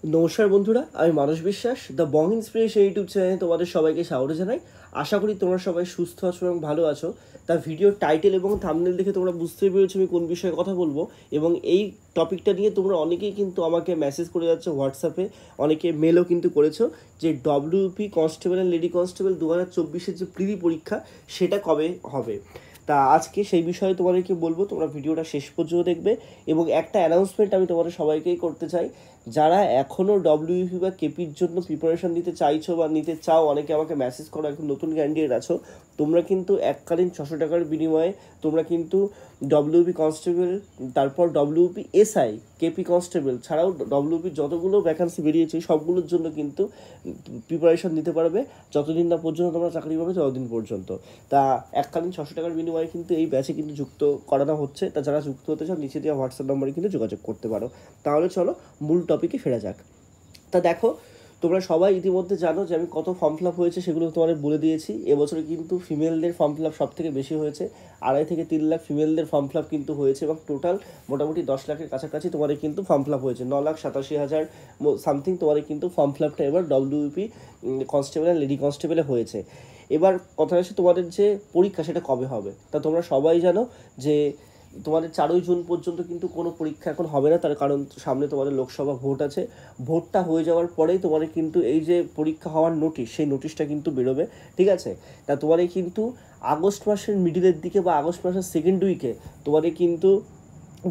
নমস্কার বন্ধুরা, আমি মানস বিশ্বাস, দ্য বং ইন্সপিরেশন ইউটিউব চ্যানেলে তোমাদের সবাইকে স্বাগত জানাই। আশা করি তোমরা সবাই সুস্থ আছো এবং ভালো আছো। তা ভিডিওর টাইটেল এবং থাম্বনেল দেখে তোমরা বুঝতেই পেরেছো আমি কোন বিষয়ে কথা বলবো। এবং এই টপিকটা নিয়ে তোমরা অনেকেই কিন্তু আমাকে মেসেজ করে যাচ্ছ হোয়াটসঅ্যাপে, অনেকে মেলও কিন্তু করেছো যে WP constable and lady constable 2024-এর যে প্রিলি পরীক্ষা সেটা কবে হবে। তা আজকে সেই বিষয়ে তোমাদেরকে বলবো, তোমরা ভিডিওটা শেষ পর্যন্ত দেখবে। এবং একটা অ্যানাউন্সমেন্ট আমি তোমাদের সবাইকেই করতে চাই, যারা এখনও ডব্লিউপি বা কেপির জন্য প্রিপারেশন নিতে চাইছো বা নিতে চাও, অনেকে আমাকে মেসেজ করো, এখন নতুন ক্যান্ডিডেট আছো, তোমরা কিন্তু এককালীন 600 টাকার বিনিময়ে তোমরা কিন্তু ডব্লিউপি কনস্টেবল, তারপর ডব্লিউপি এসআই, কেপি কনস্টেবল ছাড়াও ডব্লিউপির যতগুলো ভ্যাকান্সি বেরিয়েছে সবগুলোর জন্য কিন্তু প্রিপারেশন নিতে পারবে যতদিন না পর্যন্ত তোমরা চাকরি পাবে ততদিন পর্যন্ত। তা এককালীন 600 টাকার বিনিময়ে কিন্তু এই ব্যাচে কিন্তু যুক্ত করানো হচ্ছে। তা যারা যুক্ত হতে চাও নিচে দেওয়া হোয়াটসঅ্যাপ নম্বরে কিন্তু যোগাযোগ করতে পারো। তাহলে চলো মূল টপিকে ফেরা যাক। তা দেখো, তোমরা সবাই ইতিমধ্যে জানো যে আমি কত ফর্ম ফিল আপ হয়েছে সেগুলো তোমাদের বলে দিয়েছি। এবছরে কিন্তু ফিমেলদের ফর্ম ফিল আপ সব থেকে বেশি হয়েছে, 2.5 থেকে 3 লাখ ফিমেলদের ফর্ম ফিল আপ কিন্তু হয়েছে, এবং টোটাল মোটামুটি 10 লাখের কাছাকাছি তোমাদের কিন্তু ফর্ম ফিল আপ হয়েছে। 9,87,000 সামথিং তোমাদের কিন্তু ফর্ম ফিল আপটা এবার ডব্লিউপি কনস্টেবল অ্যান্ড লেডি কনস্টেবলে হয়েছে। এবার কথা হচ্ছে তোমাদের যে পরীক্ষা সেটা কবে হবে। তা তোমরা সবাই জানো যে তোমাদের 4ই জুন পর্যন্ত কিন্তু কোনো পরীক্ষা এখন হবে না, তার কারণ সামনে তোমাদের লোকসভা ভোট আছে। ভোটটা হয়ে যাওয়ার পরেই তোমাদের কিন্তু এই যে পরীক্ষা হওয়ার নোটিশ, সেই নোটিশটা কিন্তু বেরোবে, ঠিক আছে। তা তোমাদের কিন্তু আগস্ট মাসের মিডিলের দিকে বা আগস্ট মাসের সেকেন্ড উইকে তোমাদের কিন্তু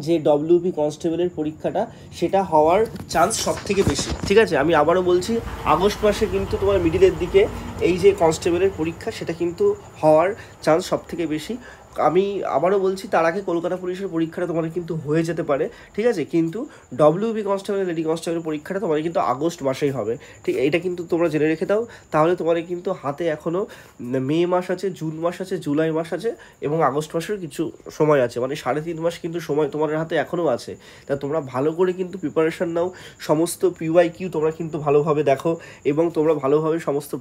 যে ডব্লিউপি কনস্টেবলের পরীক্ষাটা সেটা হওয়ার চান্স সব থেকে বেশি, ঠিক আছে। আমি আবারও বলছি, আগস্ট মাসে কিন্তু তোমার মিডিলের দিকে এই যে কনস্টেবলের পরীক্ষা সেটা কিন্তু হওয়ার চান্স সব থেকে বেশি। আমি আবারও বলছি, তার আগে কলকাতা পুলিশের পরীক্ষাটা তোমাদের কিন্তু হয়ে যেতে পারে, ঠিক আছে। কিন্তু ডব্লিউবি কনস্টেবল লেডি কনস্টেবলের পরীক্ষাটা তোমাদের কিন্তু আগস্ট মাসেই হবে, ঠিক। এটা কিন্তু তোমরা জেনে রেখে দাও। তাহলে তোমাদের কিন্তু হাতে এখনও মে মাস আছে, জুন মাস আছে, জুলাই মাস আছে, এবং আগস্ট মাসের কিছু সময় আছে, মানে 3.5 মাস কিন্তু সময় তোমাদের হাতে এখনও আছে। তা তোমরা ভালো করে কিন্তু প্রিপারেশান নাও, সমস্ত পিওয়াইকিউ তোমরা কিন্তু ভালোভাবে দেখো, এবং তোমরা ভালোভাবে সমস্ত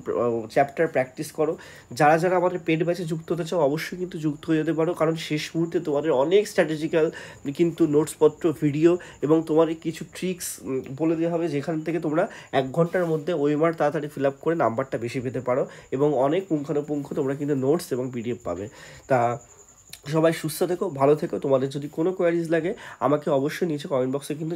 চ্যাপ্টার প্র্যাকটিস করো। যারা যারা আমাদের পেড ব্যাচে যুক্ত হতে চাও অবশ্যই কিন্তু যুক্ত হয়ে যেতে পারো, কারণ শেষ মুহূর্তে তোমাদের অনেক স্ট্র্যাটেজিক্যাল কিন্তু নোটসপত্র, ভিডিও এবং তোমাদের কিছু ট্রিক্স বলে দেওয়া হবে, যেখান থেকে তোমরা 1 ঘন্টার মধ্যে ওএমআর তাড়াতাড়ি ফিল আপ করে নাম্বারটা বেশি পেতে পারো, এবং অনেক পুঙ্খানুপুঙ্খ তোমরা কিন্তু নোটস এবং পিডিএফ পাবে। তা সবাই সুস্থ থেকো, ভালো থেকো। তোমাদের যদি কোনো কোয়ারিজ লাগে আমাকে অবশ্যই নিচে কমেন্ট বক্সে কিন্তু